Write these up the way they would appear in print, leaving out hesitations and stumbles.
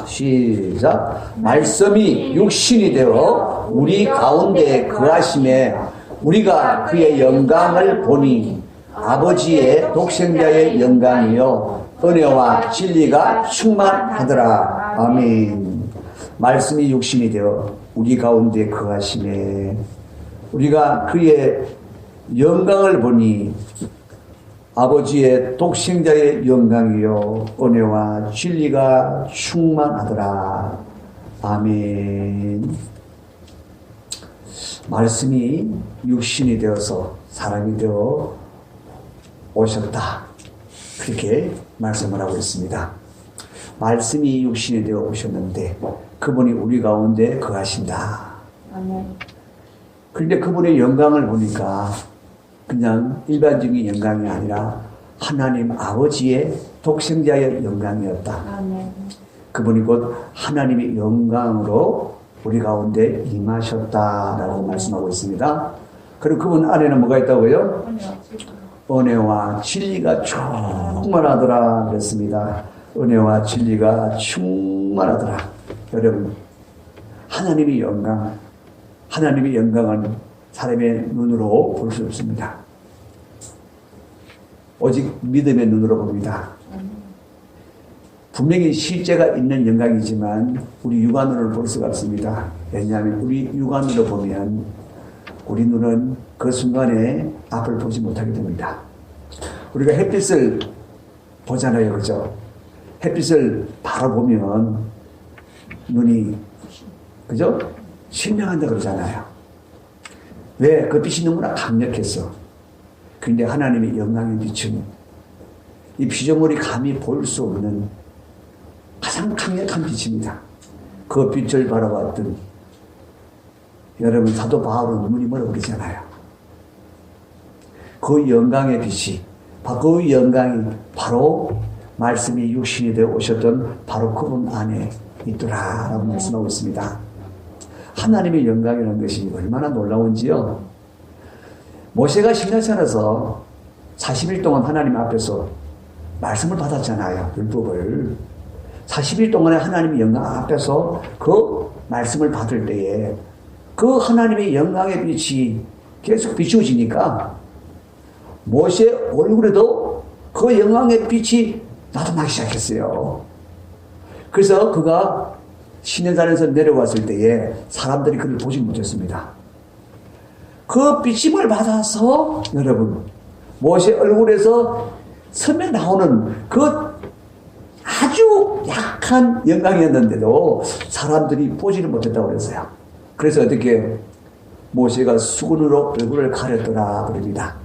시작. 말씀이 육신이 되어 우리 가운데 거하심에 우리가 그의 영광을 보니 아버지의 독생자의 영광이요 은혜와 진리가 충만하더라. 아멘. 말씀이 육신이 되어 우리 가운데 거하심에 우리가 그의 영광을 보니 아버지의 독생자의 영광이요 은혜와 진리가 충만하더라. 아멘. 말씀이 육신이 되어서 사람이 되어 오셨다. 그렇게 말씀을 하고 있습니다. 말씀이 육신이 되어 오셨는데 그분이 우리 가운데 거하신다. 아멘. 그런데 그분의 영광을 보니까 그냥 일반적인 영광이 아니라 하나님 아버지의 독생자의 영광이었다. 아멘. 그분이 곧 하나님의 영광으로 우리 가운데 임하셨다라고 말씀하고 있습니다. 그리고 그분 안에는 뭐가 있다고요? 은혜와 진리가 충만하더라 그랬습니다. 은혜와 진리가 충만하더라. 여러분, 하나님의 영광은 사람의 눈으로 볼 수 없습니다. 오직 믿음의 눈으로 봅니다. 분명히 실제가 있는 영광이지만 우리 육안으로는 볼 수가 없습니다. 왜냐하면 우리 육안으로 보면 우리 눈은 그 순간에 앞을 보지 못하게 됩니다. 우리가 햇빛을 보잖아요. 그죠? 햇빛을 바로 보면 눈이, 그죠? 실명한다 그러잖아요. 왜? 그 빛이 너무나 강력했어. 그런데 하나님의 영광의 빛은 이 피조물이 감히 볼 수 없는 가장 강력한 빛입니다. 그 빛을 바라봤던 여러분 사도 바울은 눈이 멀어버리잖아요. 그 영광의 빛이 그 영광이 바로 말씀이 육신이 되어 오셨던 바로 그분 안에 있더라 라고 말씀하고 있습니다. 하나님의 영광이라는 것이 얼마나 놀라운지요. 모세가 시내산에서 40일 동안 하나님 앞에서 말씀을 받았잖아요. 율법을. 40일 동안에 하나님의 영광 앞에서 그 말씀을 받을 때에 그 하나님의 영광의 빛이 계속 비추어지니까 모세 얼굴에도 그 영광의 빛이 나타나기 시작했어요. 그래서 그가 시내산에서 내려왔을 때에 사람들이 그를 보지 못했습니다. 그 비침을 받아서 여러분 모세 얼굴에서 섬에 나오는 그 아주 약한 영광이었는데도 사람들이 보지를 못했다고 그랬어요. 그래서 어떻게 모세가 수건으로 얼굴을 가렸더라 그럽니다.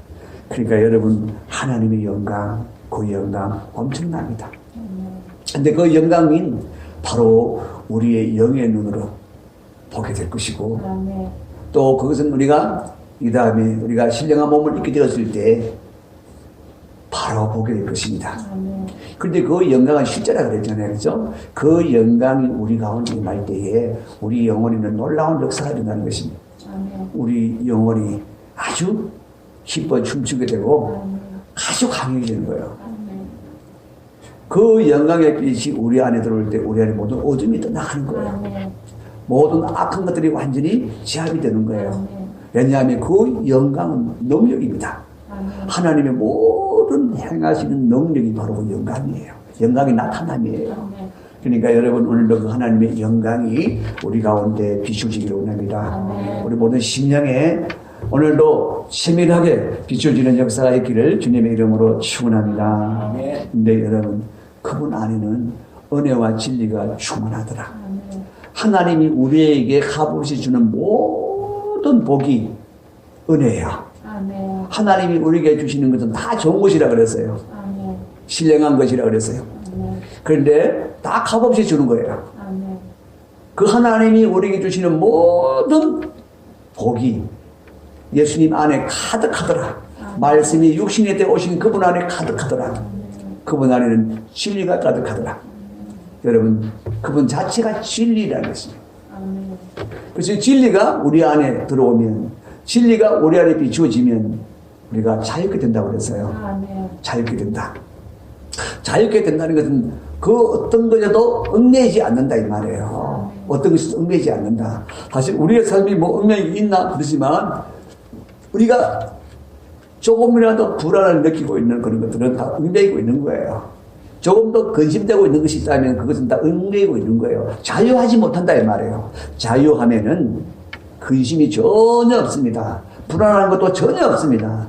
그러니까 여러분 하나님의 영광, 그 영광 엄청납니다. 근데 그 영광인 바로 우리의 영의 눈으로 보게 될 것이고 또 그것은 우리가 이 다음에 우리가 신령한 몸을 입게 되었을 때 바로 보게 될 것입니다. 그런데 그 영광은 실제라 그랬잖아요. 그렇죠? 그 영광이 우리 가운데 임할 때에 우리 영혼에는 놀라운 역사가 일어나는 것입니다. 우리 영혼이 아주 기뻐 춤추게 되고 아주 강해지는 거예요. 그 영광의 빛이 우리 안에 들어올 때 우리 안에 모든 어둠이 떠나가는 거예요. 모든 악한 것들이 완전히 제압이 되는 거예요. 왜냐하면 그 영광은 능력입니다. 하나님의 모든 행하시는 능력이 바로 그 영광이에요. 영광이 나타남이에요. 그러니까 여러분 오늘도 그 하나님의 영광이 우리 가운데 비추어지기를 원합니다. 우리 모든 심령에 오늘도 세밀하게 비추어지는 역사가 있기를 주님의 이름으로 축원합니다. 근데 여러분 그분 안에는 은혜와 진리가 충만하더라. 하나님이 우리에게 값없이 주는 모든 복이 은혜예요. 하나님이 우리에게 주시는 것은 다 좋은 것이라 그랬어요. 신령한 것이라 그랬어요. 그런데 다 값없이 주는 거예요. 그 하나님이 우리에게 주시는 모든 복이 예수님 안에 가득하더라. 말씀이 육신이 되어 오신 그분 안에 가득하더라. 그분 안에는 진리가 가득하더라. 여러분 그분 자체가 진리라는 것입니다. 그래서 진리가 우리 안에 들어오면 진리가 우리 안에 비추어지면 우리가 자유케 된다고 그랬어요. 자유케 된다. 자유케 된다는 것은 그 어떤 것에도 얽매이지 않는다 이 말이에요. 어떤 것이 얽매이지 않는다. 사실 우리의 삶이 뭐 얽매이 있나 그렇지만 우리가 조금이라도 불안을 느끼고 있는 그런 것들은 다 얽매이고 있는 거예요. 조금 더 근심되고 있는 것이 있다면 그것은 다 얽매이고 있는 거예요. 자유하지 못한다 이 말이에요. 자유하면은 근심이 전혀 없습니다. 불안한 것도 전혀 없습니다.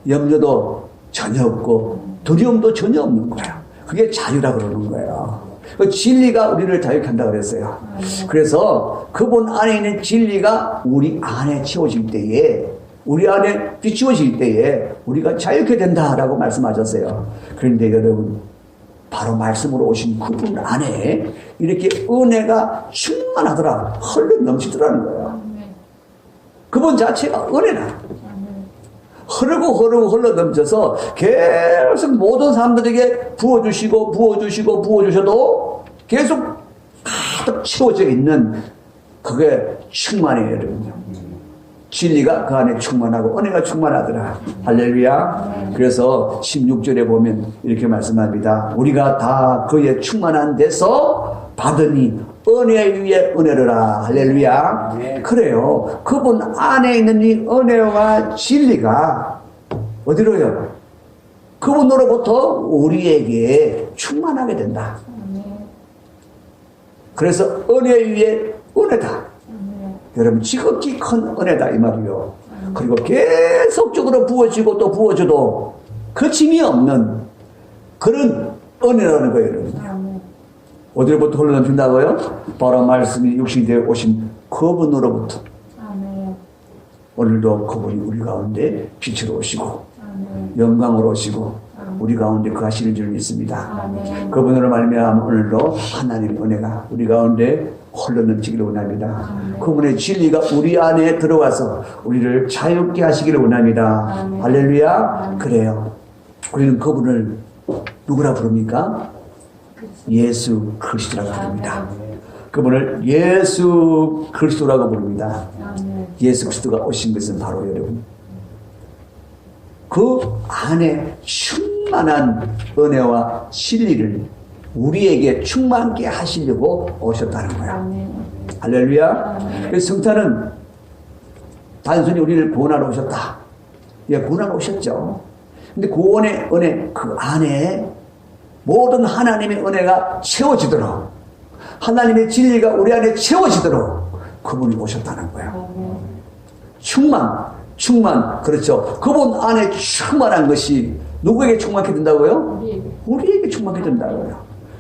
염려도 전혀 없고 두려움도 전혀 없는 거예요. 그게 자유라고 그러는 거예요. 그 진리가 우리를 자유케 한다고 그랬어요. 그래서 그분 안에 있는 진리가 우리 안에 채워질 때에, 우리 안에 비추어질 때에 우리가 자유케 된다라고 말씀하셨어요. 그런데 여러분, 바로 말씀으로 오신 그분 안에 이렇게 은혜가 충만하더라, 흘러 넘치더라는 거예요. 그분 자체가 은혜라. 흐르고 흘러 넘쳐서 계속 모든 사람들에게 부어주셔도 계속 가득 채워져 있는 그게 충만해요, 여러분요. 진리가 그 안에 충만하고 은혜가 충만하더라. 할렐루야. 그래서 16절에 보면 이렇게 말씀합니다. 우리가 다 그의 충만한 데서 받으니 은혜 위에 은혜로라. 할렐루야. 네. 그래요. 그분 안에 있는 이 은혜와 진리가 어디로요? 그분으로부터 우리에게 충만하게 된다. 그래서 은혜 위에 은혜다. 여러분, 지극히 큰 은혜다 이 말이요. 그리고 계속적으로 부어지고 또 부어져도 그침이 없는 그런 은혜라는 거예요, 여러분. 어디로부터 흘러넘친다고요? 바로 말씀이 육신이 되어 오신 그분으로부터. 오늘도 그분이 우리 가운데 빛으로 오시고 영광으로 오시고 우리 가운데 거하시는 줄 믿습니다. 그분으로 말미암아 오늘도 하나님의 은혜가 우리 가운데 흘러넘치기를 원합니다. 그분의 진리가 우리 안에 들어와서 우리를 자유케 하시기를 원합니다. 할렐루야. 그래요. 우리는 그분을 누구라 부릅니까? 예수 그리스도라고 부릅니다. 그분을 예수 그리스도라고 부릅니다. 예수 그리스도가 오신 것은 바로 여러분, 그 안에 충만한 은혜와 진리를 우리에게 충만케 하시려고 오셨다는 거야. 할렐루야. 그래서 성탄은 단순히 우리를 구원하러 오셨다. 예, 구원하러 오셨죠. 근데 구원의 은혜, 그 안에 모든 하나님의 은혜가 채워지도록, 하나님의 진리가 우리 안에 채워지도록 그분이 오셨다는 거예요. 충만, 그렇죠. 그분 안에 충만한 것이 누구에게 충만하게 된다고요? 우리에게 충만하게 된다고요.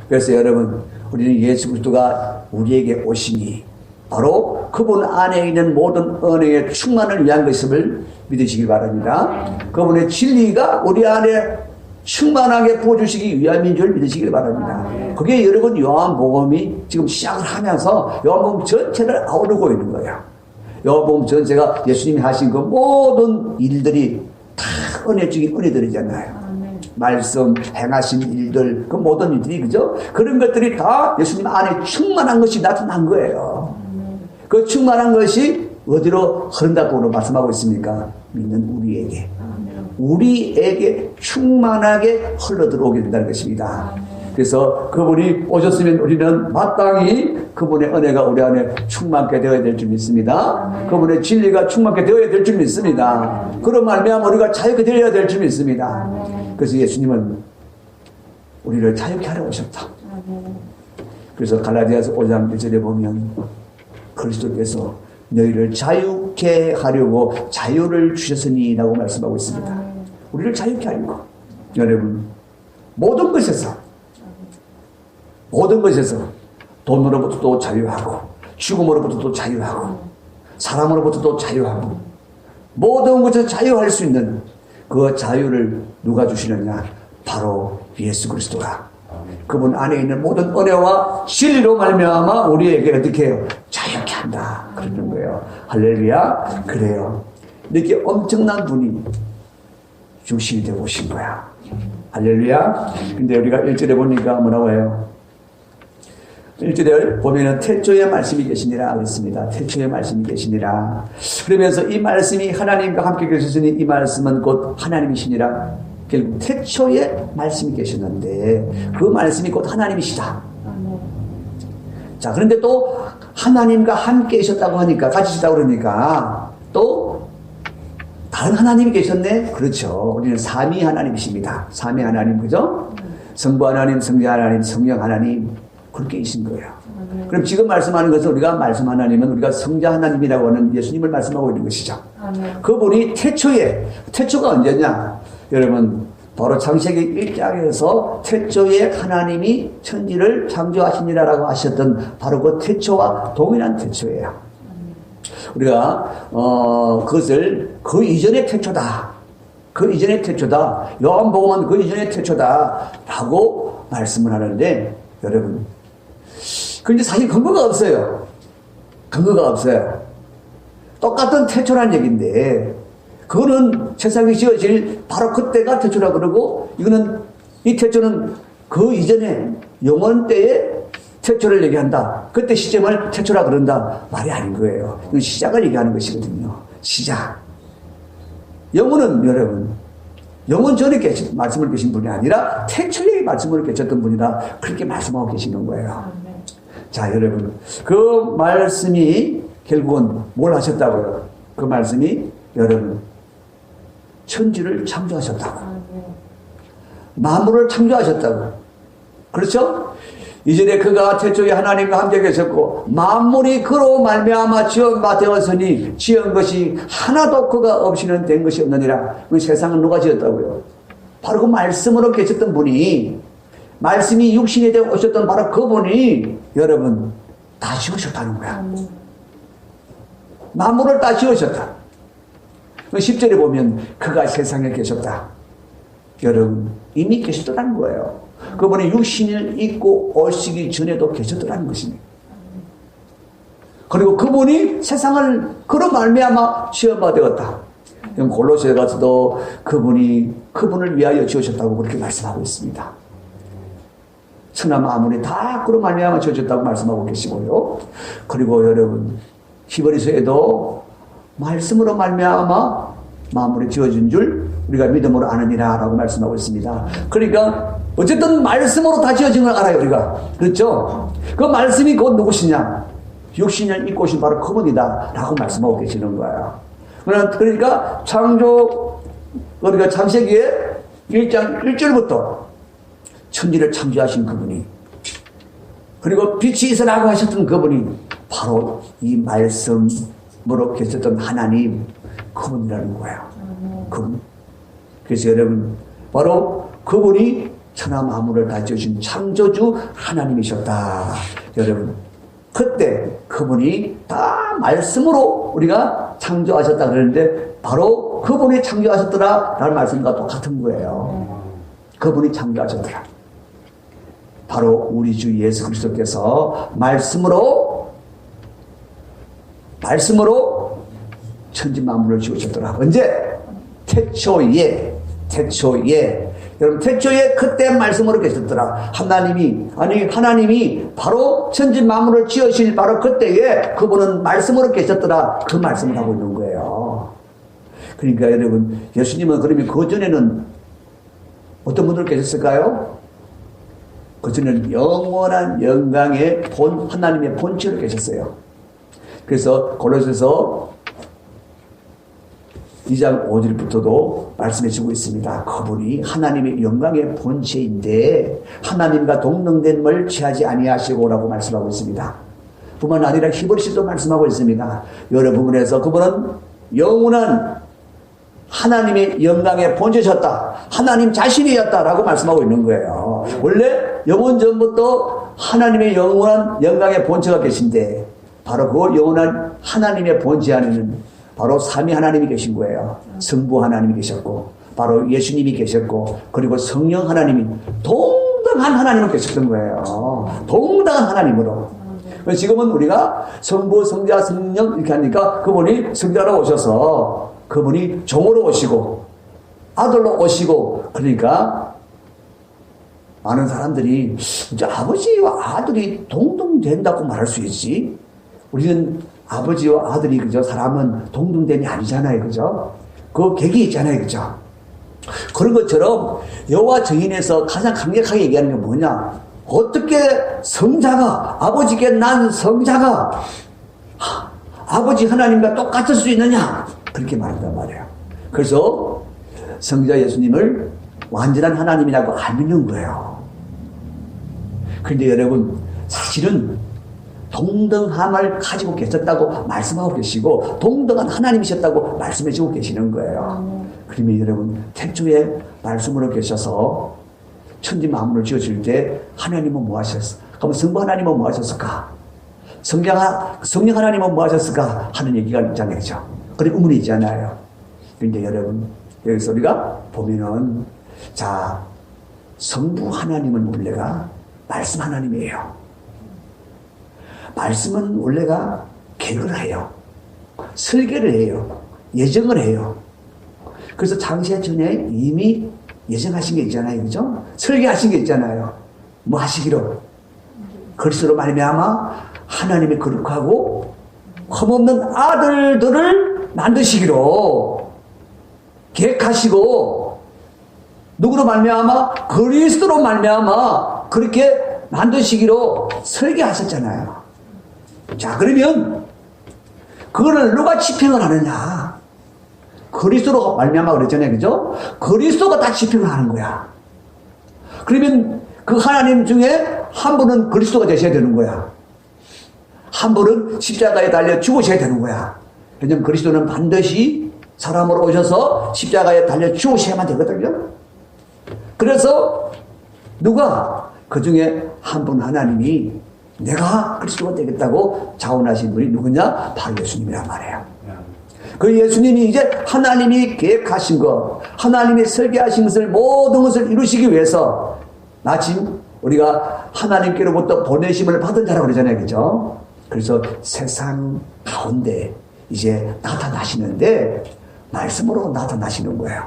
그래서 여러분, 우리는 예수 그리스도가 우리에게 오시니 바로 그분 안에 있는 모든 은혜의 충만을 위한 것임을 믿으시기 바랍니다. 그분의 진리가 우리 안에 충만하게 부어주시기 위함인 줄 믿으시길 바랍니다. 그게 여러분 요한복음이 지금 시작을 하면서 요한복음 전체를 아우르고 있는 거예요. 요한복음 전체가 예수님이 하신 그 모든 일들이 다 은혜 중에 은혜들이잖아요. 말씀, 행하신 일들, 그 모든 일들이, 그죠? 그런 것들이 다 예수님 안에 충만한 것이 나타난 거예요. 그 충만한 것이 어디로 흐른다고 말씀하고 있습니까? 믿는 우리에게 충만하게 흘러들어오게 된다는 것입니다. 그래서 그분이 오셨으면 우리는 마땅히 그분의 은혜가 우리 안에 충만케 되어야 될 줄 믿습니다. 그분의 진리가 충만케 되어야 될 줄 믿습니다. 그런 말미암아 우리가 자유케 되어야 될 줄 믿습니다. 그래서 예수님은 우리를 자유케 하러 오셨다. 그래서 갈라디아서 5장 1절에 보면 그리스도께서 너희를 자유케 하려고 자유를 주셨으니 라고 말씀하고 있습니다. 우리를 자유케 하려고. 여러분, 모든 것에서 돈으로부터도 자유하고 죽음으로부터도 자유하고 사람으로부터도 자유하고 모든 것에서 자유할 수 있는 그 자유를 누가 주시느냐? 바로 예수 그리스도가 그분 안에 있는 모든 은혜와 진리로 말미암아 우리에게 어떻게 해요? 자유케 한다. 그러는 거예요. 할렐루야. 그래요. 이렇게 엄청난 분이 중심이 되고 오신 거야. 할렐루야. 근데 우리가 1절에 보니까 뭐라고 해요? 1절에 보면은 태초에 말씀이 계시니라 그랬습니다. 태초에 말씀이 계시니라. 그러면서 이 말씀이 하나님과 함께 계셨으니 이 말씀은 곧 하나님이시니라. 결국 태초에 말씀이 계셨는데 그 말씀이 곧 하나님이시다. 자, 그런데 또 하나님과 함께 계셨다고 하니까, 같이 계셨다고 그러니까 또 다른 하나님이 계셨네? 그렇죠. 우리는 삼위 하나님이십니다. 삼위 하나님, 그죠? 성부 하나님, 성자 하나님, 성령 하나님, 그렇게 계신 거예요. 그럼 지금 말씀하는 것은 우리가 말씀 하나님은 우리가 성자 하나님이라고 하는 예수님을 말씀하고 있는 것이죠. 그분이 태초가 언제냐? 여러분, 바로 창세기 1장에서 태초에 하나님이 천지를 창조하시니라라고 하셨던 바로 그 태초와 동일한 태초예요. 우리가 그것을 그 이전의 태초다. 그 이전의 태초다. 요한복음은 그 이전의 태초다라고 말씀을 하는데 여러분, 그런데 사실 근거가 없어요. 근거가 없어요. 똑같은 태초란 얘기인데 그거는 세상이 지어질 바로 그때가 태초라 그러고 이 태초는 그 이전에 영원 때의 태초를 얘기한다. 그때 시점을 태초라 그런다. 말이 아닌 거예요. 이건 시작을 얘기하는 것이거든요. 시작. 영혼은 여러분, 영혼 전에 말씀을 계신 분이 아니라 태초에 말씀을 계셨던 분이라 그렇게 말씀하고 계시는 거예요. 자, 여러분, 그 말씀이 결국은 뭘 하셨다고요? 그 말씀이 여러분, 천지를 창조하셨다고. 만물을 창조하셨다고. 그렇죠? 이전에 그가 태초에 하나님과 함께 계셨고 만물이 그로 말미암아 지은 것이 하나도 그가 없이는 된 것이 없느니라. 그 세상은 누가 지었다고요? 바로 그 말씀으로 계셨던 분이, 말씀이 육신이 되어 오셨던 바로 그분이 여러분 다 지으셨다는 거야. 만물을 다 지으셨다. 10절에 보면 그가 세상에 계셨다. 여러분 이미 계셨다는 거예요. 그분이 육신을 입고 오시기 전에도 계셨다는 것입니다. 그리고 그분이 세상을 그로 말미암아 지음바 되었다. 골로새에 가서도 그분을 위하여 지으셨다고 그렇게 말씀하고 있습니다. 천하 만물이 다 그로 말미암아 지어졌다고 말씀하고 계시고요. 그리고 여러분 히브리서에도 말씀으로 말미암아 만물이 지어진 줄 우리가 믿음으로 아느니라 라고 말씀하고 있습니다. 그러니까 어쨌든 말씀으로 다 지어진 걸 알아요, 우리가. 그렇죠? 그 말씀이 곧 누구시냐? 육신을 입고 오신 바로 그분이다 라고 말씀하고 계시는 거예요. 그러니까 우리가 창세기에 1장 1절부터 천지를 창조하신 그분이, 그리고 빛이 있으라고 하셨던 그분이 바로 이 말씀으로 계셨던 하나님 그분이라는 거예요. 그분. 그래서 여러분 바로 그분이 천하 만물을 다 지으신 창조주 하나님이셨다. 여러분 그때 그분이 다 말씀으로 우리가 창조하셨다 그러는데 바로 그분이 창조하셨더라 라는 말씀과 똑같은 거예요. 그분이 창조하셨더라. 바로 우리 주 예수 그리스도께서 말씀으로 천지 만물을 지으셨더라. 언제? 태초에 여러분 태초에 그때 말씀으로 계셨더라. 하나님이 바로 천지 만물을 지으실 바로 그때에 그분은 말씀으로 계셨더라. 그 말씀을 하고 있는 거예요. 그러니까 여러분 예수님은 그러면 그 전에는 어떤 분들 계셨을까요? 그 전에는 영원한 영광의 하나님의 본체로 계셨어요. 그래서 골로새서 2장 5절부터도 말씀해주고 있습니다. 그분이 하나님의 영광의 본체인데 하나님과 동등됨을 취하지 아니하시고라고 말씀하고 있습니다. 뿐만 아니라 히브리서도 말씀하고 있습니다. 여러 부분에서 그분은 영원한 하나님의 영광의 본체셨다. 하나님 자신이었다라고 말씀하고 있는 거예요. 원래 영원 전부터 하나님의 영원한 영광의 본체가 계신데 바로 그 영원한 하나님의 본체 안에는 바로 삼위 하나님이 계신 거예요. 성부 하나님이 계셨고 바로 예수님이 계셨고 그리고 성령 하나님이 동등한 하나님으로 계셨던 거예요. 동등한 하나님으로. 지금은 우리가 성부, 성자, 성령 이렇게 하니까 그분이 성자로 오셔서 그분이 종으로 오시고 아들로 오시고 그러니까 많은 사람들이 이제 아버지와 아들이 동등된다고 말할 수 있지. 우리는 아버지와 아들이 그죠? 사람은 동등됨이 아니잖아요, 그죠? 그 객이 있잖아요, 그죠? 그런 것처럼 여호와 증인에서 가장 강력하게 얘기하는 게 뭐냐? 어떻게 성자가, 아버지께 난 성자가 아버지 하나님과 똑같을 수 있느냐? 그렇게 말한단 말이에요. 그래서 성자 예수님을 완전한 하나님이라고 안 믿는 거예요. 그런데 여러분, 사실은 동등함을 가지고 계셨다고 말씀하고 계시고 동등한 하나님이셨다고 말씀해주고 계시는 거예요. 그러면 여러분, 태초에 말씀으로 계셔서 천지 만물을 지어줄 때 하나님은 뭐 하셨을까? 그럼 성부 하나님은 뭐 하셨을까? 성령 하나님은 뭐 하셨을까? 하는 얘기가 있잖아요. 그런 의문이 있잖아요. 그런데 여러분, 여기서 우리가 보면은, 자, 성부 하나님은 원래가 말씀 하나님이에요. 말씀은 원래가 계획을 해요. 설계를 해요. 예정을 해요. 그래서 장세 전에 이미 예정하신 게 있잖아요. 그죠? 설계하신 게 있잖아요. 뭐 하시기로? 그리스도로 말미암아 하나님의 거룩하고 흠없는 아들들을 만드시기로 계획하시고, 누구로 말미암아? 그리스도로 말미암아 그렇게 만드시기로 설계하셨잖아요. 자, 그러면 그거를 누가 집행을 하느냐? 그리스도로 말미암아 그랬잖아요. 그죠? 그리스도가 다 집행을 하는 거야. 그러면 그 하나님 중에 한 분은 그리스도가 되셔야 되는 거야. 한 분은 십자가에 달려 죽으셔야 되는 거야. 왜냐하면 그리스도는 반드시 사람으로 오셔서 십자가에 달려 죽으셔야만 되거든요. 그래서 누가 그 중에 한 분 하나님이 내가 그리스도가 되겠다고 자원하신 분이 누구냐? 바로 예수님이란 말이에요. 그 예수님이 이제 하나님이 계획하신 것, 하나님이 설계하신 것을, 모든 것을 이루시기 위해서 마침 우리가 하나님께로부터 보내심을 받은 자라고 그러잖아요. 그죠? 그래서 세상 가운데 이제 나타나시는데 말씀으로 나타나시는 거예요.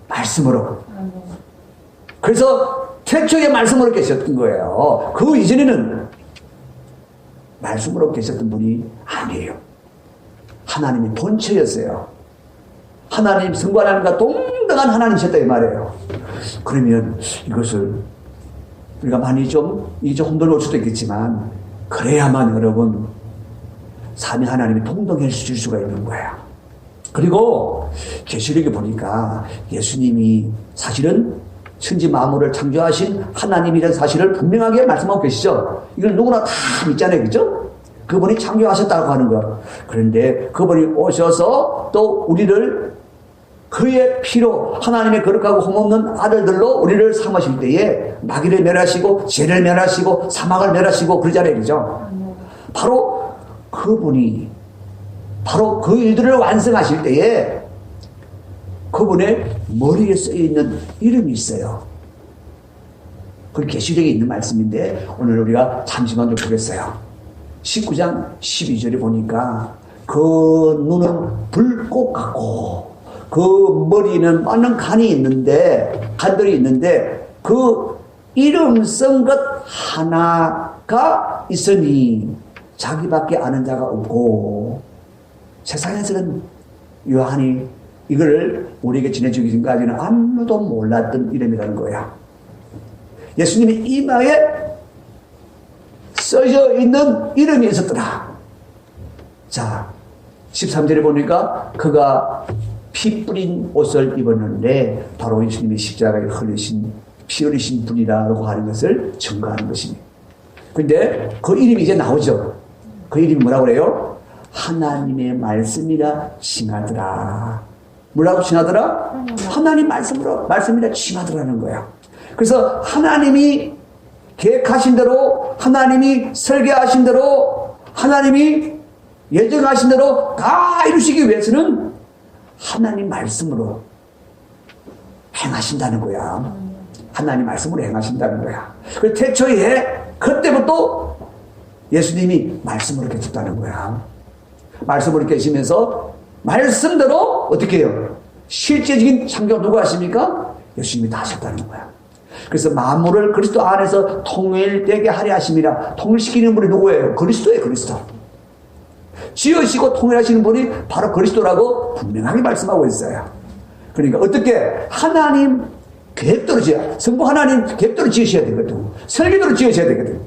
말씀으로. 그래서 최초의 말씀으로 계셨던 거예요. 그 이전에는 말씀으로 계셨던 분이 아니에요. 하나님이 본체였어요. 하나님, 성부 하나님과 동등한 하나님이셨다 이 말이에요. 그러면 이것을 우리가 많이 좀 흔들어올 수도 있겠지만, 그래야만 여러분 삼위 하나님이 동등해질 수가 있는 거예요. 그리고 계시록에 보니까 예수님이 사실은 천지 만물을 창조하신 하나님이라는 사실을 분명하게 말씀하고 계시죠. 이걸 누구나 다 믿잖아요. 그죠? 그분이 창조하셨다고 하는 거. 그런데 그분이 오셔서 또 우리를 그의 피로 하나님의 거룩하고 흠없는 아들들로 우리를 삼으실 때에 마귀를 멸하시고 죄를 멸하시고 사망을 멸하시고 그러잖아요. 그죠? 바로 그분이 바로 그 일들을 완성하실 때에 그분의 머리에 쓰여있는 이름이 있어요. 그 계시록에 있는 말씀인데 오늘 우리가 잠시만 좀 보겠어요. 19장 12절에 보니까 그 눈은 불꽃 같고 그 머리는 많은 간들이 있는데 그 이름 쓴 것 하나가 있으니 자기밖에 아는 자가 없고, 세상에서는 요한이 이걸 우리에게 전해주기 전까지는 아무도 몰랐던 이름이라는 거야. 예수님의 이마에 써져 있는 이름이 있었더라. 자, 13절에 보니까 그가 피 뿌린 옷을 입었는데 바로 예수님이 십자가에 피 흘리신 분이라고 하는 것을 증거하는 것입니다. 근데 그 이름이 이제 나오죠. 그 이름이 뭐라고 그래요? 하나님의 말씀이라 칭하더라. 뭐라고 칭하더라? 하나님 말씀이라 칭하더라는 거야. 그래서 하나님이 계획하신 대로, 하나님이 설계하신 대로, 하나님이 예정하신 대로 다 이루시기 위해서는 하나님 말씀으로 행하신다는 거야. 하나님 말씀으로 행하신다는 거야. 그 태초에 그때부터 예수님이 말씀으로 계셨다는 거야. 말씀으로 계시면서 말씀대로 어떻게 해요? 실제적인 창조가 누가 하십니까? 예수님이 다 하셨다는 거야. 그래서 만물을 그리스도 안에서 통일되게 하려 하심이라. 통일시키는 분이 누구예요? 그리스도예요. 그리스도. 지으시고 통일하시는 분이 바로 그리스도라고 분명하게 말씀하고 있어요. 그러니까 어떻게 하나님 계획대로 성부 하나님 계획대로 지으셔야 되거든. 설계대로 지으셔야 되거든.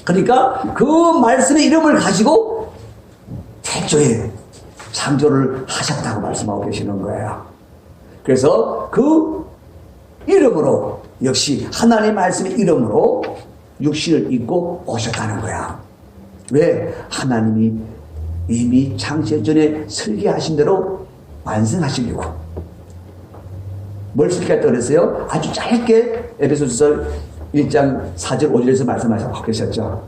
그러니까 그 말씀의 이름을 가지고 태초에 창조를 하셨다고 말씀하고 계시는 거예요. 그래서 그 이름으로 역시 하나님 말씀의 이름으로 육신을 입고 오셨다는 거야. 왜? 하나님이 이미 창세 전에 설계하신 대로 완성하시려고. 뭘 설계했다고 그랬어요? 아주 짧게 에베소서 1장 4절 5절에서 말씀하시고 계셨죠.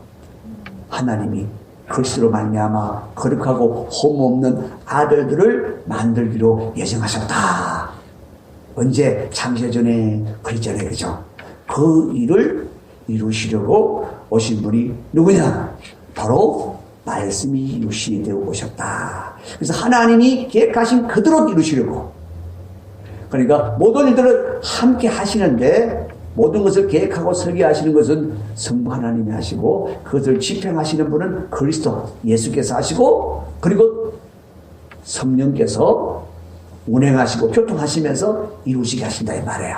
하나님이 그리스도로 말미암아 거룩하고 흠없는 아들들을 만들기로 예정하셨다. 언제? 창세 전에 그랬잖아요. 그죠? 그 일을 이루시려고 오신 분이 누구냐? 바로 말씀이 육신이 되어 오셨다. 그래서 하나님이 계획하신 그대로 이루시려고. 그러니까 모든 일들을 함께 하시는데 모든 것을 계획하고 설계하시는 것은 성부 하나님이 하시고 그것을 집행하시는 분은 그리스도 예수께서 하시고 그리고 성령께서 운행하시고 교통하시면서 이루시게 하신다 이 말이에요.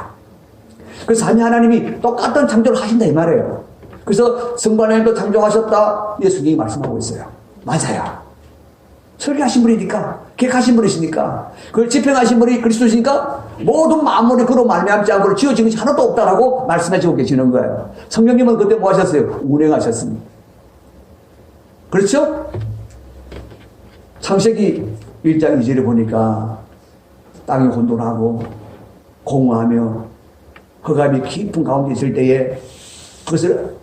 그래서 삼위 하나님이 똑같은 창조를 하신다 이 말이에요. 그래서 성부 하나님도 창조하셨다 예수님이 말씀하고 있어요. 맞아요. 설계하신 분이니까 계획하신 분이시니까 그걸 집행하신 분이 그리스도시니까 모든 만물이 그로 말미암지 않고 지어진 것이 하나도 없다라고 말씀하시고 계시는 거예요. 성령님은 그때 뭐 하셨어요? 운행하셨습니다. 그렇죠? 창세기 1장 2절에 보니까 땅이 혼돈하고 공허하며 흑암이 깊은 가운데 있을 때에 그것을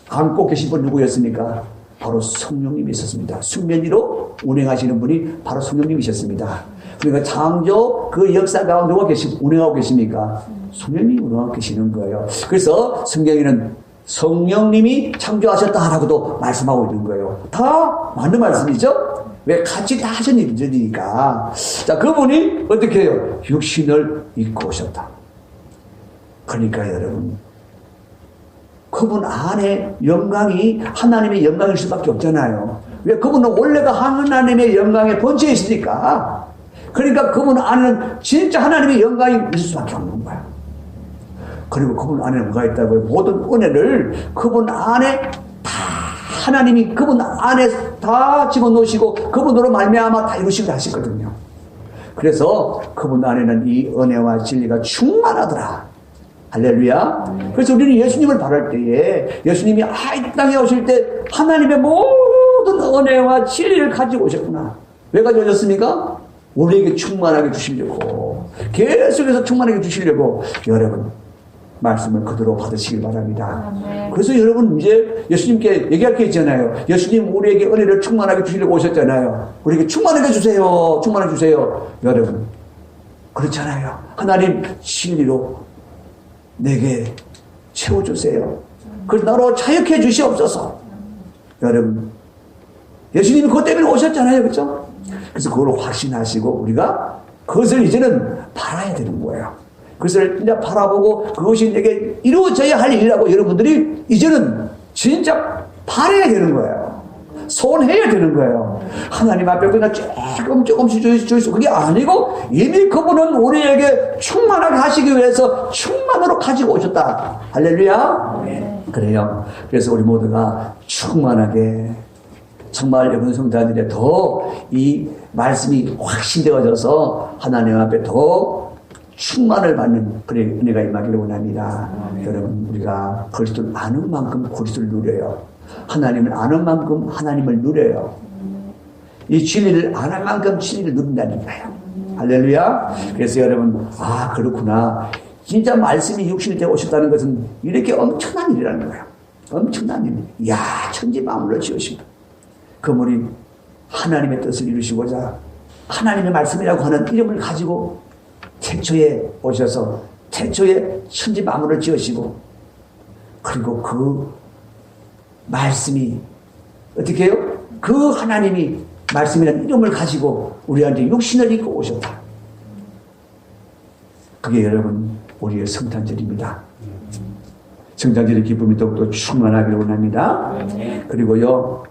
안고 계신 분 누구였습니까? 바로 성령님이 있었습니다. 숙면 위로 운행하시는 분이 바로 성령님이셨습니다. 그러니까 창조 그 역사 가운데 누가 운행하고 계십니까? 성령님이 운행하고 계시는 거예요. 그래서 성경에는 성령님이 창조하셨다라고도 말씀하고 있는 거예요. 다 맞는 말씀이죠? 왜? 같이 다 하신 일이니까. 자, 그분이 어떻게 해요? 육신을 입고 오셨다. 그러니까 여러분, 그분 안에 영광이 하나님의 영광일 수밖에 없잖아요. 왜? 그분은 원래가 하나님의 영광의 본체이시니까. 그러니까 그분 안에는 진짜 하나님의 영광이 있을 수밖에 없는 거야. 그리고 그분 안에 뭐가 있다고요? 모든 은혜를 그분 안에 다 하나님이 그분 안에 다 집어넣으시고 그분으로 말미암아 다 이루시게 하시거든요. 그래서 그분 안에는 이 은혜와 진리가 충만하더라. 할렐루야. 그래서 우리는 예수님을 바랄 때에 예수님이 이 땅에 오실 때 하나님의 모든 은혜와 진리를 가지고 오셨구나. 왜 가지고 오셨습니까? 우리에게 충만하게 주시려고, 계속해서 충만하게 주시려고. 여러분 말씀을 그대로 받으시길 바랍니다. 그래서 여러분 이제 예수님께 얘기할 게 있잖아요. 예수님 우리에게 은혜를 충만하게 주시려고 오셨잖아요. 우리에게 충만하게 주세요. 충만하게 주세요. 여러분 그렇잖아요. 하나님 진리로 내게 채워주세요. 그래서 나로 자유케 해 주시옵소서. 여러분 예수님이 그것 때문에 오셨잖아요. 그렇죠? 그래서 그걸 확신하시고 우리가 그것을 이제는 바라야 되는 거예요. 그것을 이제 바라보고 그것이 내게 이루어져야 할 일이라고 여러분들이 이제는 진짜 바라야 되는 거예요. 소원해야 되는 거예요. 하나님 앞에 그냥 조금씩 주시고 그게 아니고 이미 그분은 우리에게 충만하게 하시기 위해서 충만으로 가지고 오셨다. 할렐루야. 네. 그래요. 그래서 우리 모두가 충만하게 정말 여러분 성도들이 더 이 말씀이 확신되어져서 하나님 앞에 더 충만을 받는 그런 은혜가 임하기를 원합니다. 여러분 우리가 그리스도를 아는 만큼 그리스도를 누려요. 하나님을 아는 만큼 하나님을 누려요. 이 진리를 아는 만큼 진리를 누린다니까요. 할렐루야. 그래서 여러분 그렇구나. 진짜 말씀이 육신이 되어 오셨다는 것은 이렇게 엄청난 일이라는 거예요. 엄청난 일. 이야 천지 만물을 지으시고 그분이 하나님의 뜻을 이루시고자 하나님의 말씀이라고 하는 이름을 가지고 태초에 오셔서 태초에 천지 만물을 지으시고 그리고 그 말씀이 어떻게 해요? 그 하나님이 말씀이라는 이름을 가지고 우리한테 육신을 입고 오셨다. 그게 여러분 우리의 성탄절입니다. 성탄절의 기쁨이 더욱더 충만하기를 원합니다. 그리고요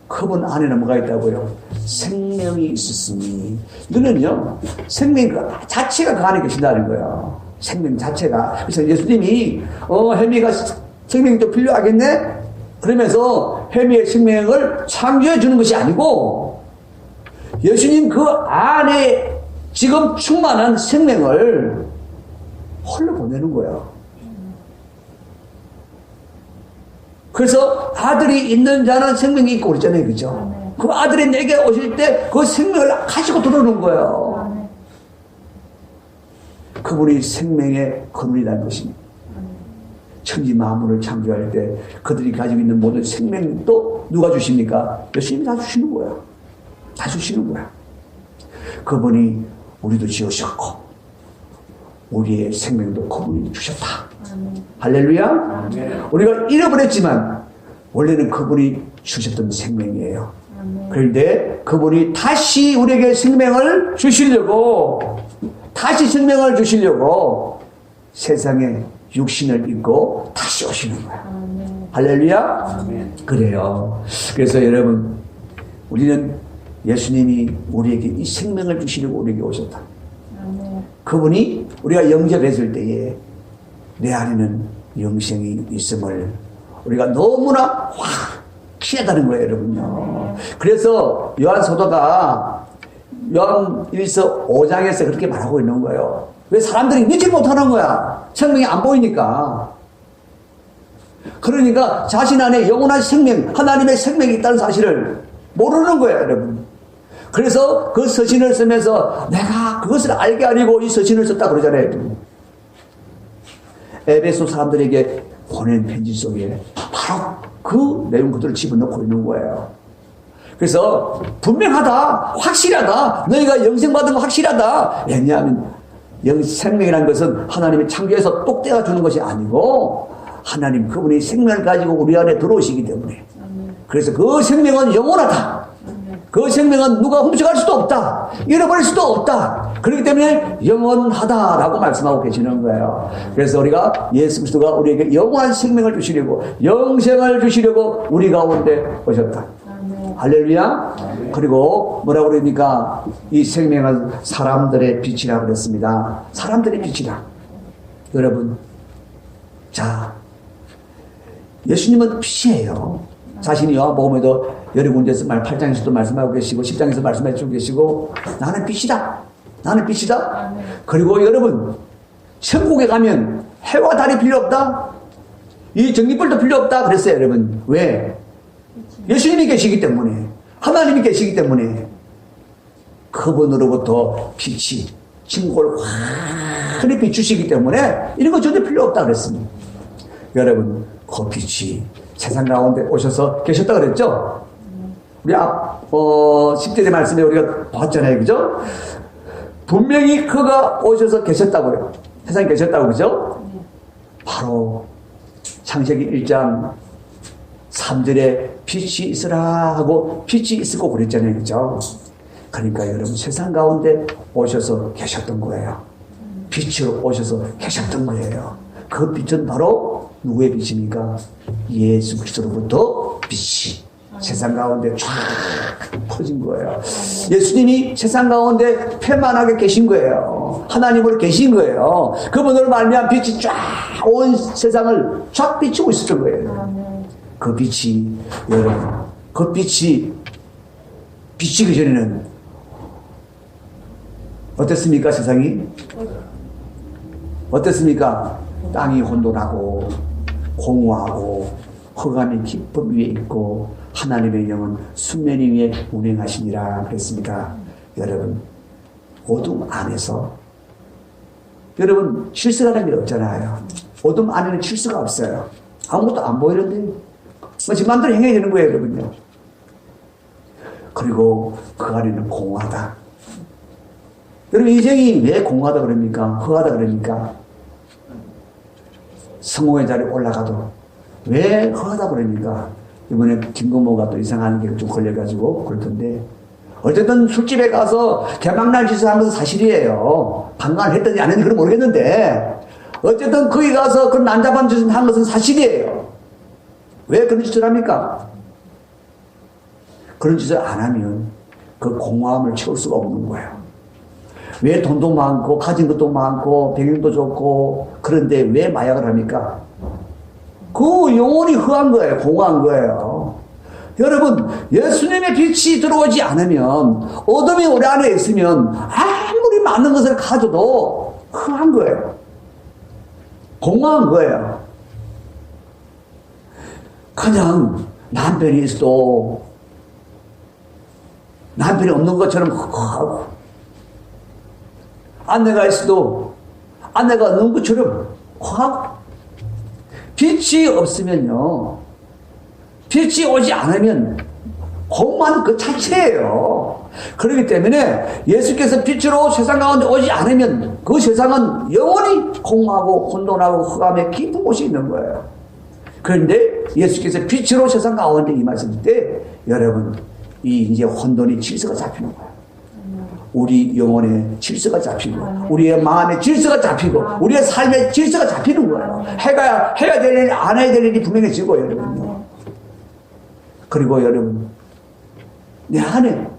그분 안에는 뭐가 있다고요? 생명이 있었으니. 이거는요, 생명 자체가 그 안에 계신다는 거예요. 생명 자체가. 그래서 예수님이, 혜미가 생명이 또 필요하겠네? 그러면서 혜미의 생명을 창조해 주는 것이 아니고, 예수님 그 안에 지금 충만한 생명을 홀로 보내는 거예요. 그래서 아들이 있는 자는 생명이 있고 그랬잖아요. 그죠? 그 아들이 내게 오실 때 그 생명을 가지고 들어오는 거예요. 그분이 생명의 근원이라는 것입니다. 천지 만물을 창조할 때 그들이 가지고 있는 모든 생명도 누가 주십니까? 예수님이 다 주시는 거예요. 다 주시는 거야. 그분이 우리도 지으셨고 우리의 생명도 그분이 주셨다. 할렐루야. 우리가 잃어버렸지만 원래는 그분이 주셨던 생명이에요. 그런데 그분이 다시 우리에게 생명을 주시려고 세상에 육신을 입고 다시 오시는 거야. 할렐루야. 그래요. 그래서 여러분, 우리는 예수님이 우리에게 이 생명을 주시려고 우리에게 오셨다. 그분이 우리가 영접했을 때에 내 안에는 영생이 있음을 우리가 너무나 확신하다는 거예요, 여러분요. 그래서 요한 사도가 요한 1서 5장에서 그렇게 말하고 있는 거예요. 왜 사람들이 믿지 못하는 거야? 생명이 안 보이니까. 그러니까 자신 안에 영원한 생명, 하나님의 생명이 있다는 사실을 모르는 거예요, 여러분. 그래서 그 서신을 쓰면서 내가 그것을 알게 하려고 이 서신을 썼다 그러잖아요. 에베소 사람들에게 보낸 편지 속에 바로 그 내용 그대로 집어넣고 있는 거예요. 그래서 분명하다, 확실하다, 너희가 영생 받은 거 확실하다. 왜냐하면 생명이라는 것은 하나님이 창조해서 똑 떼어주는 것이 아니고 하나님 그분이 생명을 가지고 우리 안에 들어오시기 때문에. 그래서 그 생명은 영원하다. 그 생명은 누가 훔쳐갈 수도 없다. 잃어버릴 수도 없다. 그렇기 때문에 영원하다라고 말씀하고 계시는 거예요. 그래서 우리가 예수 그리스도가 우리에게 영원한 생명을 주시려고, 영생을 주시려고 우리 가운데 오셨다. 할렐루야. 그리고 뭐라고 그러니까 이 생명은 사람들의 빛이라고 그랬습니다. 사람들의 빛이라. 여러분, 자, 예수님은 빛이에요. 자신이 요한복음에도 여러 군데서 8장에서도 말씀하고 계시고 10장에서 말씀해 주고 계시고 나는 빛이다. 나는 빛이다. 그리고 여러분, 천국에 가면 해와 달이 필요 없다. 이 전기불도 필요 없다 그랬어요, 여러분. 왜? 예수님이 계시기 때문에, 하나님이 계시기 때문에 그분으로부터 빛이 천국을 환히 비추시기 때문에 이런 거 전혀 필요 없다 그랬습니다. 여러분, 그 빛이 세상 가운데 오셔서 계셨다 그랬죠? 우리 10절의 말씀에 우리가 봤잖아요, 그죠? 분명히 그가 오셔서 계셨다고요. 세상에 계셨다고, 그죠? 바로 창세기 1장 3절에 빛이 있으라 하고 빛이 있었고 그랬잖아요, 그죠? 그러니까 여러분, 세상 가운데 오셔서 계셨던 거예요. 빛으로 오셔서 계셨던 거예요. 그 빛은 바로 누구의 빛입니까? 예수 그리스도로부터 빛이 세상 가운데 쫙 퍼진 거예요. 예수님이 세상 가운데 편만하게 계신 거예요. 하나님으로 계신 거예요. 그분으로 말미암아 빛이 쫙 온 세상을 쫙 비추고 있었던 거예요. 그 빛이, 여러분, 그 빛이 비치기 전에는 어땠습니까, 세상이? 어땠습니까? 땅이 혼돈하고 공허하고 흑암이 깊음 위에 있고 하나님의 영은 수면 위에 운행하시니라 그랬습니다. 여러분, 어둠 안에서 여러분, 실수라는 게 없잖아요. 어둠 안에는 실수가 없어요. 아무것도 안 보이는데 지 마음대로 행해야 되는 거예요, 여러분요. 그리고 그 안에는 공허하다. 여러분, 인생이 왜 공허하다 그럽니까? 허하다 그러니까? 성공의 자리에 올라가도 왜 허하다 그러니까? 이번에 김건모가 또 이상한 게 좀 걸려가지고 그럴 텐데, 어쨌든 술집에 가서 개망날 짓을 한 것은 사실이에요. 방관을 했든지 안 했는지 그건 모르겠는데, 어쨌든 거기 가서 그런 난잡한 짓을 한 것은 사실이에요. 왜 그런 짓을 합니까? 그런 짓을 안 하면 그 공허함을 채울 수가 없는 거예요. 왜 돈도 많고 가진 것도 많고 배경도 좋고 그런데 왜 마약을 합니까? 그 영혼이 허한 거예요. 공허한 거예요. 여러분, 예수님의 빛이 들어오지 않으면, 어둠이 우리 안에 있으면 아무리 많은 것을 가져도 허한 거예요. 공허한 거예요. 그냥 남편이 있어도 남편이 없는 것처럼 허하고, 아내가 있어도 아내가 없는 것처럼 허하고, 빛이 없으면요, 빛이 오지 않으면 공허한 그 자체예요. 그렇기 때문에 예수께서 빛으로 세상 가운데 오지 않으면 그 세상은 영원히 공허하고 혼돈하고 흑암에 깊은 곳이 있는 거예요. 그런데 예수께서 빛으로 세상 가운데 임하실 때 여러분, 이 이제 혼돈이 질서가 잡히는 거예요. 우리 영혼의 질서가 잡히고, 우리의 마음의 질서가 잡히고, 우리의 삶의 질서가 잡히는 거예요. 해야 될 일이 안 해야 될 일이 분명해지고, 여러분요. 그리고 여러분, 내 안에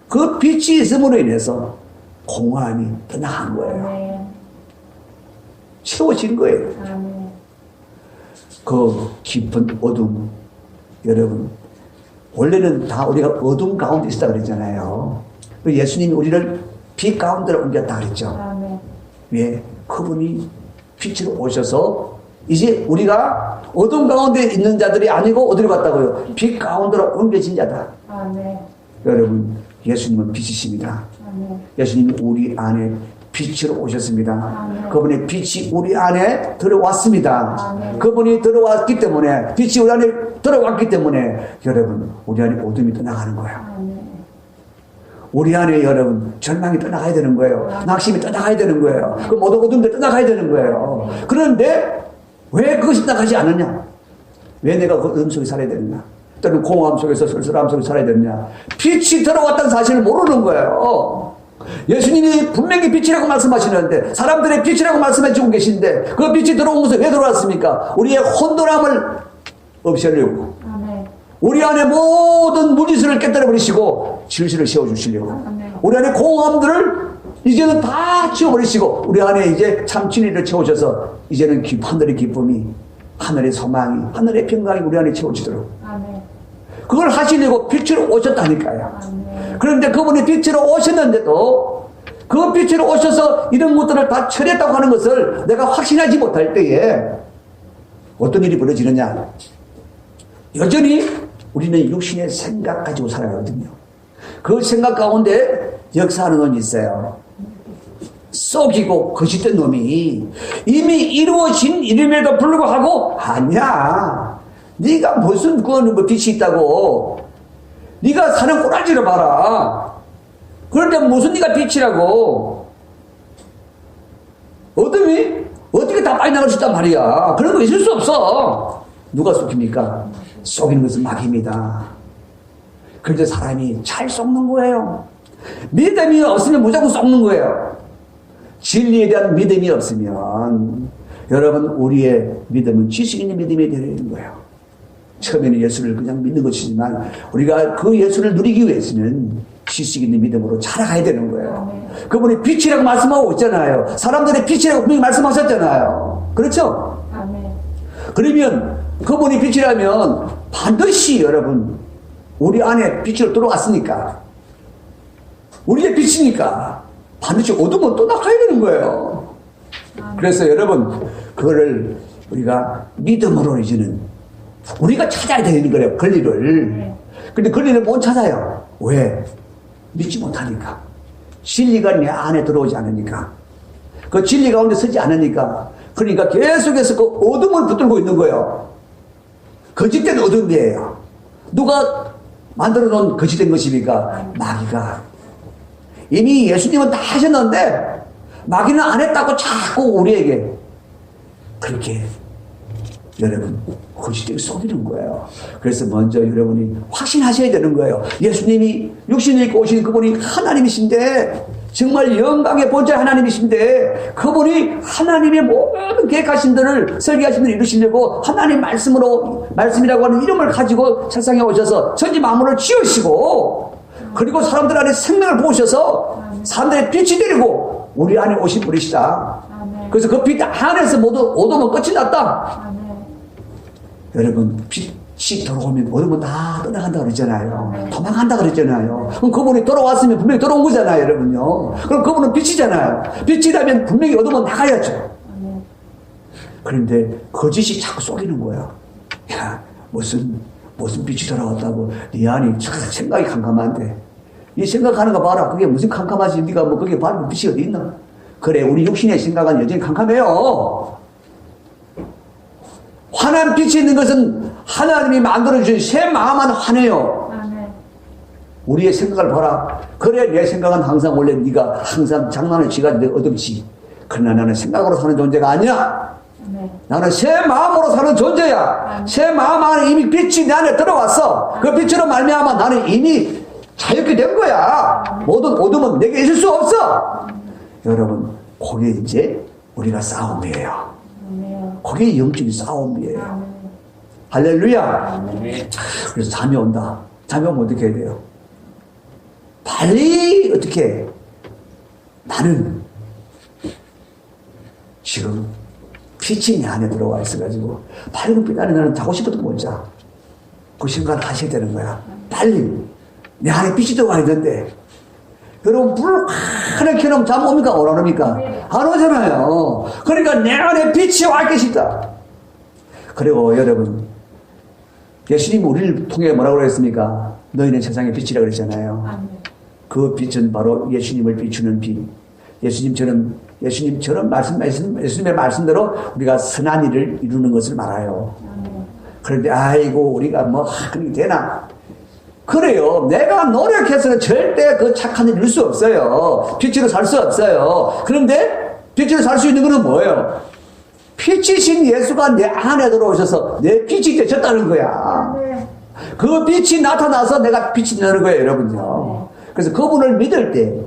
그 빛이 있음으로 인해서 공허함이 떠나간 거예요. 채워진 거예요. 그 깊은 어둠, 여러분, 원래는 다 우리가 어둠 가운데 있다 그랬잖아요. 예수님이 우리를 빛 가운데로 옮겼다 그랬죠. 왜? 그분이 빛으로 오셔서 이제 우리가 어둠 가운데 있는 자들이 아니고 어디로 갔다고요? 빛 가운데로 옮겨진 자다. 여러분, 예수님은 빛이십니다. 예수님이 우리 안에 빛으로 오셨습니다. 그분의 빛이 우리 안에 들어왔습니다. 그분이 들어왔기 때문에, 빛이 우리 안에 들어왔기 때문에 여러분, 우리 안에 어둠이 떠나가는 거예요. 우리 안에 여러분, 절망이 떠나가야 되는 거예요. 낙심이 떠나가야 되는 거예요. 그 모든 어둠도 떠나가야 되는 거예요. 그런데 왜 그것이 떠나가지 않느냐? 왜 내가 그 어둠 속에 살아야 되느냐? 또는 공허함 속에서 쓸쓸함 속에 살아야 되느냐? 빛이 들어왔다는 사실을 모르는 거예요. 예수님이 분명히 빛이라고 말씀하시는데, 사람들의 빛이라고 말씀해주고 계신데, 그 빛이 들어온 것은 왜 들어왔습니까? 우리의 혼돈함을 없애려고, 우리 안에 모든 무리수를 깨뜨려 버리시고 질서를 세워주시려고, 우리 안에 공허함들을 이제는 다 치워버리시고 우리 안에 이제 참 진리를 채우셔서 이제는 하늘의 기쁨이, 하늘의 소망이, 하늘의 평강이 우리 안에 채워지도록 그걸 하시려고 빛으로 오셨다니까요. 그런데 그분이 빛으로 오셨는데도 그 빛으로 오셔서 이런 것들을 다 처리했다고 하는 것을 내가 확신하지 못할 때에 어떤 일이 벌어지느냐? 여전히 우리는 육신의 생각 가지고 살아가거든요. 그 생각 가운데 역사하는 놈이 있어요. 속이고 거짓된 놈이 이미 이루어진 일임에도 불구하고, 아니야, 네가 무슨 뭐 빛이 있다고, 네가 사는 꼬라지를 봐라, 그런데 무슨 네가 빛이라고, 어둠이 어떻게 다 빠져나갈 수 있단 말이야. 그런 거 있을 수 없어. 누가 속입니까? 속이는 것은 마귀입니다. 그런데 사람이 잘 속는 거예요. 믿음이 없으면 무조건 속는 거예요. 진리에 대한 믿음이 없으면 여러분, 우리의 믿음은 지식 있는 믿음이 되는 거예요. 처음에는 예수를 그냥 믿는 것이지만 우리가 그 예수를 누리기 위해서는 지식 있는 믿음으로 자라가야 되는 거예요. 그분이 빛이라고 말씀하고 있잖아요. 사람들의 빛이라고 분명히 말씀하셨잖아요. 그렇죠? 그러면 그분이 빛이라면 반드시 여러분, 우리 안에 빛으로 들어왔으니까, 우리의 빛이니까 반드시 어둠은 또 나가야 되는 거예요. 그래서 여러분, 그거를 우리가 믿음으로 이제는 우리가 찾아야 되는 거예요. 권리를. 근데 권리를 못 찾아요. 왜? 믿지 못하니까. 진리가 내 안에 들어오지 않으니까. 그 진리 가운데 서지 않으니까. 그러니까 계속해서 그 어둠을 붙들고 있는 거예요. 거짓된 어둠이에요. 누가 만들어 놓은 거짓된 것입니까? 마귀가. 이미 예수님은 다 하셨는데 마귀는 안 했다고 자꾸 우리에게 그렇게 여러분 거짓되게 속이는 거예요. 그래서 먼저 여러분이 확신하셔야 되는 거예요. 예수님이 육신을 입고 오신 그분이 하나님이신데 정말 영광의 본체 하나님이신데 그분이 하나님의 모든 계획하신 들을 설계하신 들을 이루시려고 하나님 말씀이라고 하는 이름을 가지고 세상에 오셔서 천지 만물을 지으시고 그리고 사람들 안에 생명을 부으셔서 사람들의 빛이 되리고 우리 안에 오신 분이시다. 그래서 그 빛 안에서 모두 어둠은 끝이 났다. 여러분 빛이 들어오면 어둠은 다 떠나간다 그러잖아요. 도망간다 그랬잖아요. 그럼 그분이 돌아왔으면 분명히 돌아온 거잖아요, 여러분요. 그럼 그분은 빛이잖아요. 빛이라면 분명히 어둠은 나가야죠. 그런데 거짓이 자꾸 속이는 거야. 야, 무슨 빛이 돌아왔다고. 네 안이 참 생각이 캄캄한데. 이 생각하는 거 봐라. 그게 무슨 캄캄하지. 네가 뭐 그게 밝은 빛이 어디 있나? 그래, 우리 육신의 생각은 여전히 캄캄해요. 환한 빛이 있는 것은 하나님이 만들어주신 새 마음만 환해요. 우리의 생각을 봐라. 그래, 내 생각은 항상 원래 네가 항상 장난을 치가지고 어둡지. 그러나 나는 생각으로 사는 존재가 아니야. 나는 새 마음으로 사는 존재야. 새 마음 안에 이미 빛이 내 안에 들어왔어. 그 빛으로 말미암아 나는 이미 자유롭게 된 거야. 모든 어둠은 내게 있을 수 없어. 여러분, 그게 이제 우리가 싸움이에요. 그게 영적인 싸움이에요. 할렐루야. 그래서 잠이 온다. 잠이 오면 어떻게 해야 돼요? 빨리 어떻게 해? 나는 지금 빛이 내 안에 들어와 있어가지고 밝은 빛 안에 나는 자고 싶어도 못 자. 그 생각을 하셔야 되는 거야. 빨리 내 안에 빛이 들어와 있는데 여러분 불을 환하게 켜놓으면 잠 옵니까? 안 옵니까? 안 오잖아요. 그러니까 내 안에 빛이 와 계시다. 그리고 여러분 예수님이 우리를 통해 뭐라고 그랬습니까? 너희는 세상의 빛이라 그랬잖아요. 그 빛은 바로 예수님을 비추는 빛. 예수님처럼 예수님의 말씀대로 우리가 선한 일을 이루는 것을 말아요. 그런데 아이고 우리가 뭐 그렇게 되나? 그래요. 내가 노력해서는 절대 그 착한 일 이룰 수 없어요. 빛으로 살 수 없어요. 그런데 빛으로 살 수 있는 것은 뭐예요? 빛이신 예수가 내 안에 들어오셔서 내 빛이 되셨다는 거야. 그 빛이 나타나서 내가 빛이 되는 거예요, 여러분요. 그래서 그분을 믿을 때,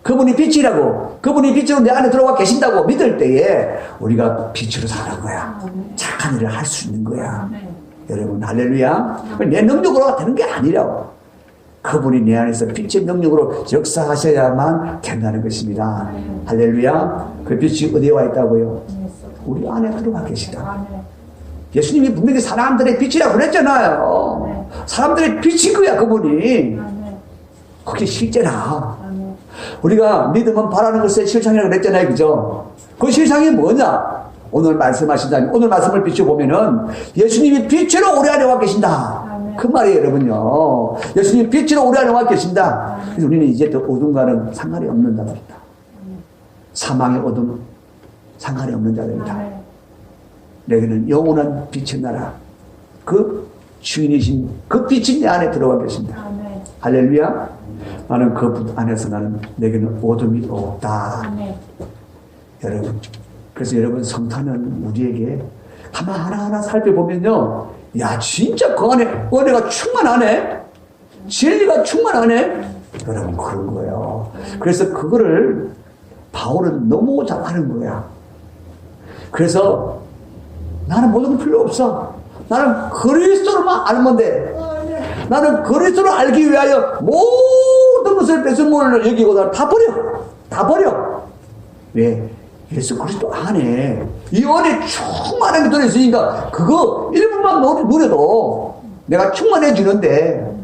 그분이 빛이라고, 그분이 빛으로 내 안에 들어와 계신다고 믿을 때에 우리가 빛으로 사는 거야. 착한 일을 할 수 있는 거야. 여러분, 할렐루야. 내 능력으로 되는 게 아니라고. 그분이 내 안에서 빛의 능력으로 역사하셔야만 된다는 것입니다. 할렐루야. 그 빛이 어디에 와 있다고요? 우리 안에 들어와 계시다. 예수님이 분명히 사람들의 빛이라고 그랬잖아요. 사람들의 빛인 거야, 그분이. 그게 실제라. 우리가 믿으면 바라는 것의 실상이라고 그랬잖아요, 그죠? 그 실상이 뭐냐? 오늘 말씀하신다면, 오늘 말씀을 비춰보면은 예수님이 빛으로 우리 안에 와 계신다. 그 말이에요, 여러분요. 예수님이 빛으로 우리 안에 와 계신다. 그래서 우리는 이제 더 어둠과는 상관이 없는 자들이다. 사망의 어둠, 상관이 없는 자들이다. 내게는 영원한 빛의 나라, 그 주인이신 그 빛이 내 안에 들어와 계신다. 할렐루야. 나는 그 빛 안에서 내게는 어둠이 없다. 여러분, 그래서 여러분 성탄은 우리에게 가만 하나하나 살펴보면요, 야 진짜 그 안에 은혜가 충만하네, 진리가 충만하네. 여러분 그런 거예요. 그래서 그거를 바울은 너무 잘하는 거야. 그래서 나는 모든 거 필요 없어. 나는 그리스도로만 알면 돼. 나는 그리스도를 알기 위하여 모든 것을 뺏음물로 여기고 나는 다 버려. 다 버려. 왜? 예수 그리스도 안에 이 안에 충만한 게 들어있으니까 그거 1분만 누려도 내가 충만해 주는데,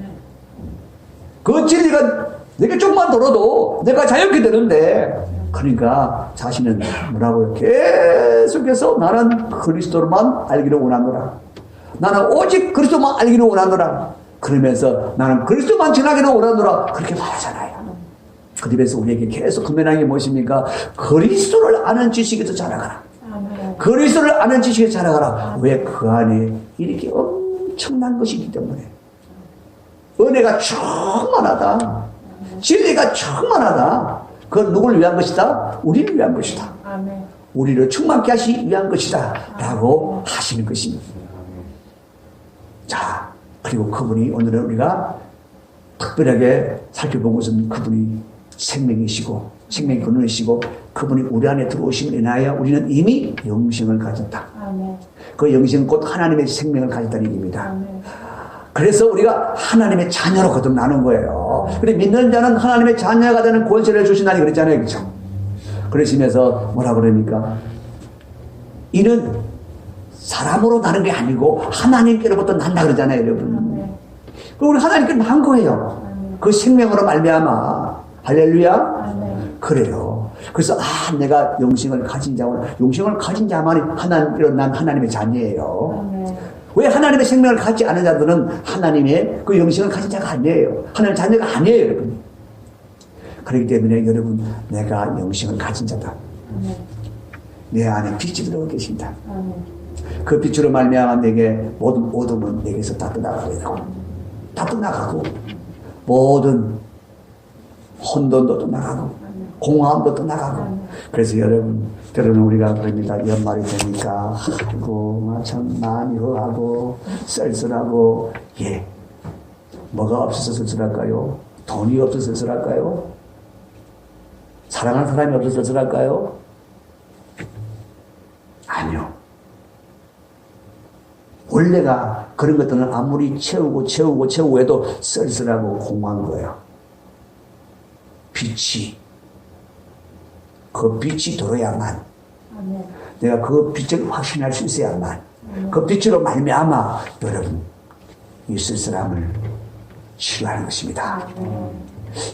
그 진리가 내게 조금만 들어도 내가 자유롭게 되는데, 그러니까 자신은 뭐라고요? 계속해서 나는 그리스도로만 알기를 원하노라. 나는 오직 그리스도만 알기를 원하노라. 그러면서 나는 그리스도만 지나기를 원하노라. 그렇게 말하잖아요. 그 집에서 우리에게 계속 금연한 게 무엇입니까? 그리스도를 아는 지식에서 자라가라. 그리스도를 아는 지식에서 자라가라. 왜? 그 안에 이렇게 엄청난 것이 있기 때문에. 은혜가 충만하다. 진리가 충만하다. 그건 누구를 위한 것이다? 우리를 위한 것이다. 우리를 충만케 하시기 위한 것이다. 라고 하시는 것입니다. 자, 그리고 그분이 오늘은 우리가 특별하게 살펴본 것은 그분이 생명이시고 생명의 근원이시고 그분이 우리 안에 들어오심을 인하여 우리는 이미 영생을 가졌다. 그 영생은 곧 하나님의 생명을 가졌다는 얘기입니다. 그래서 우리가 하나님의 자녀로 거듭나는 거예요. 그래 믿는 자는 하나님의 자녀가 되는 권세를 주신다니 그랬잖아요. 그렇죠? 그러시면서 뭐라 그러니까 이는 사람으로 나는 게 아니고 하나님께로부터 난다 그러잖아요, 여러분. 그럼 우리 하나님께 난 거예요. 그 생명으로 말미암아. 할렐루야. 그래요. 그래서 내가 영생을 가진 자는 영생을 가진 자만이 하나님께로 난 하나님의 자녀예요. 왜 하나님의 생명을 갖지 않은 자들은 하나님의 그 영생을 가진 자가 아니에요. 하나님의 자녀가 아니에요, 여러분. 그렇기 때문에 여러분, 내가 영생을 가진 자다. 내 안에 빛이 들어오고 계신다. 그 빛으로 말미암아 내게 모든 어둠은 내게서 다 떠나가고 다 떠나가고 모든 혼돈도 떠나가고 공허함도 떠나가고. 그래서 여러분 우리가 그럽니다. 연말이 되니까 아이고 참 마음이 허하고 쓸쓸하고 뭐가 없어서 쓸쓸할까요? 돈이 없어서 쓸쓸할까요? 사랑하는 사람이 없어서 쓸쓸할까요? 아니요. 원래가 그런 것들은 아무리 채우고 해도 쓸쓸하고 공허한 거예요. 그 빛이 들어야만 내가 그 빛을 확신할 수 있어야만 그 빛으로 말미암아 여러분 이 쓸쓸함을 치유하는 것입니다.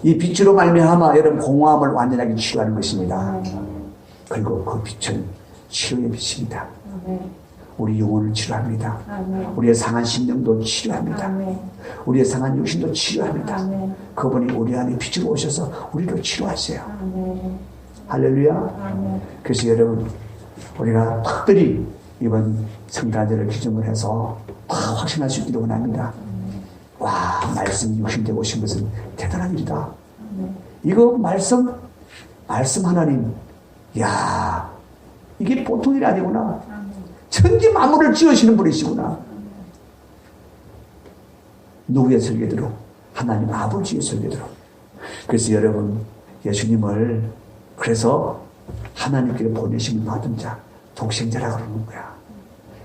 이 빛으로 말미암아 여러분 공허함을 완전하게 치유하는 것입니다. 그리고 그 빛은 치유의 빛입니다. 우리 영혼을 치료합니다. 우리의 상한 심령도 치료합니다. 우리의 상한 육신도 치료합니다. 그분이 우리 안에 빛으로 오셔서 우리를 치료하세요. 할렐루야. 그래서 여러분 우리가 특별히 이번 성탄절을 기점으로 해서 확신할 수 있기를 원합니다. 와, 말씀이 육신되고 오신 것은 대단한 일이다. 이거 말씀 하나님, 이게 보통 일이 아니구나. 천지 만물을 지으시는 분이시구나. 누구의 설계대로? 하나님 아버지의 설계대로. 그래서 여러분 예수님을 그래서 하나님께로 보내심을 받은 자, 독생자라고 그러는 거야.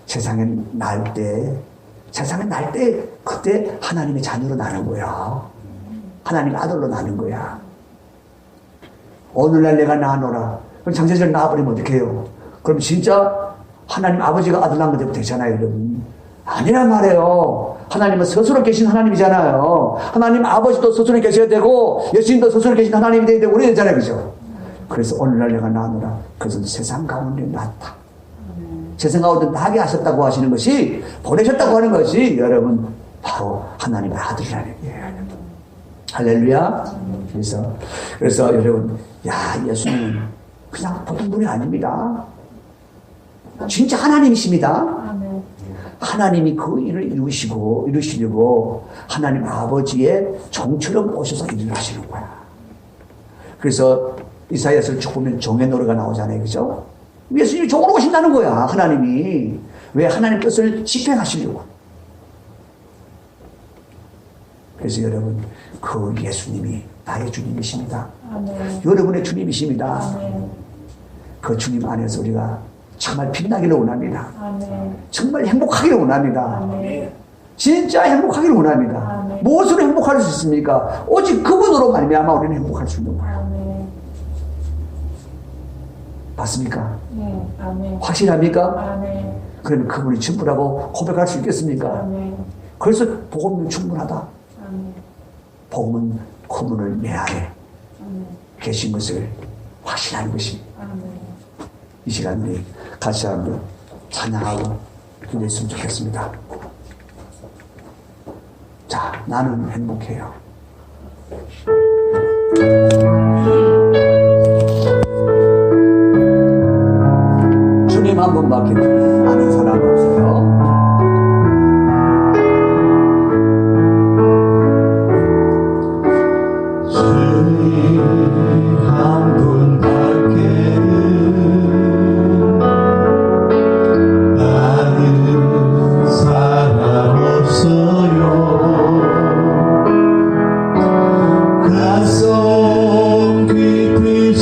세상에 날 때 그때 하나님의 자녀로 나는 거야. 하나님의 아들로 나는 거야. 오늘날 내가 낳아노라. 그럼 장세절 낳아버리면 어떡해요? 그럼 진짜 하나님 아버지가 아들 낳은 거 되잖아요, 여러분. 아니란 말이에요. 하나님은 스스로 계신 하나님이잖아요. 하나님 아버지도 스스로 계셔야 되고 예수님도 스스로 계신 하나님이 되어야 되고 그래야 되잖아요, 그죠? 그래서 오늘날 내가 낳아노라. 그것은 세상 가운데 낳았다. 세상 가운데 나게 하셨다고 하시는 것이, 보내셨다고 하는 것이 여러분 바로 하나님의 아들이라는 얘기예요. 할렐루야. 그래서 여러분, 예수님은 그냥 보통 분이 아닙니다. 진짜 하나님이십니다. 하나님이 그 일을 이루시려고 하나님 아버지의 종처럼 오셔서 일을 하시는 거야. 그래서 이사야서를 쭉 보면 종의 노래가 나오잖아요, 그죠? 예수님이 종으로 오신다는 거야, 하나님이. 왜? 하나님 뜻을 집행하시려고. 그래서 여러분, 그 예수님이 나의 주님이십니다. 여러분의 주님이십니다. 그 주님 안에서 우리가 정말 빛나기를 원합니다. 정말 행복하기를 원합니다. 진짜 행복하기를 원합니다. 무엇으로 행복할 수 있습니까? 오직 그분으로 말미암아 우리는 행복할 수 있는 거예요. 맞습니까? 확실합니까? 그러면 그분이 전부라고 고백할 수 있겠습니까? 그래서 복음은 충분하다. 복음은 그분을 내 안에 계신 것을 확신하는 것입니다. 이 시간 우리 같이 한번 찬양하고 기도했으면 좋겠습니다. 자, 나는 행복해요. 주님 한 분밖에 아는 사람 없어요. 가슴 깊이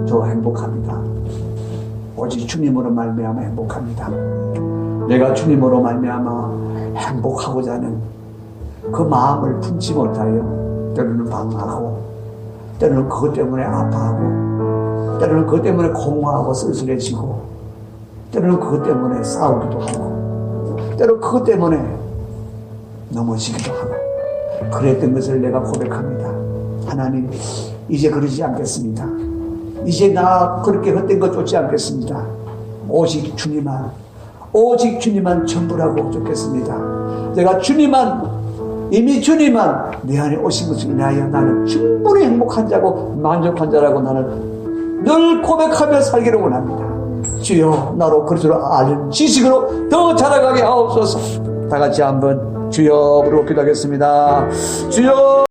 저 행복합니다. 오직 주님으로 말미암아 행복합니다. 내가 주님으로 말미암아 행복하고자 하는 그 마음을 품지 못하여 때로는 방황하고, 때로는 그것 때문에 아파하고, 때로는 그것 때문에 공허하고 쓸쓸해지고, 때로는 그것 때문에 싸우기도 하고, 때로는 그것 때문에 넘어지기도 하고, 그랬던 것을 내가 고백합니다. 하나님, 이제 그러지 않겠습니다. 이제 나 그렇게 헛된 것 쫓지 않겠습니다. 오직 주님만 전부라고 쫓겠습니다. 내가 이미 주님만 내 안에 오신 것을 인하여 나는 충분히 행복한 자고 만족한 자라고 나는 늘 고백하며 살기를 원합니다. 주여, 나로 그리스도를 아는 지식으로 더 자라가게 하옵소서. 다 같이 한번 주여 부르고 기도하겠습니다. 주여.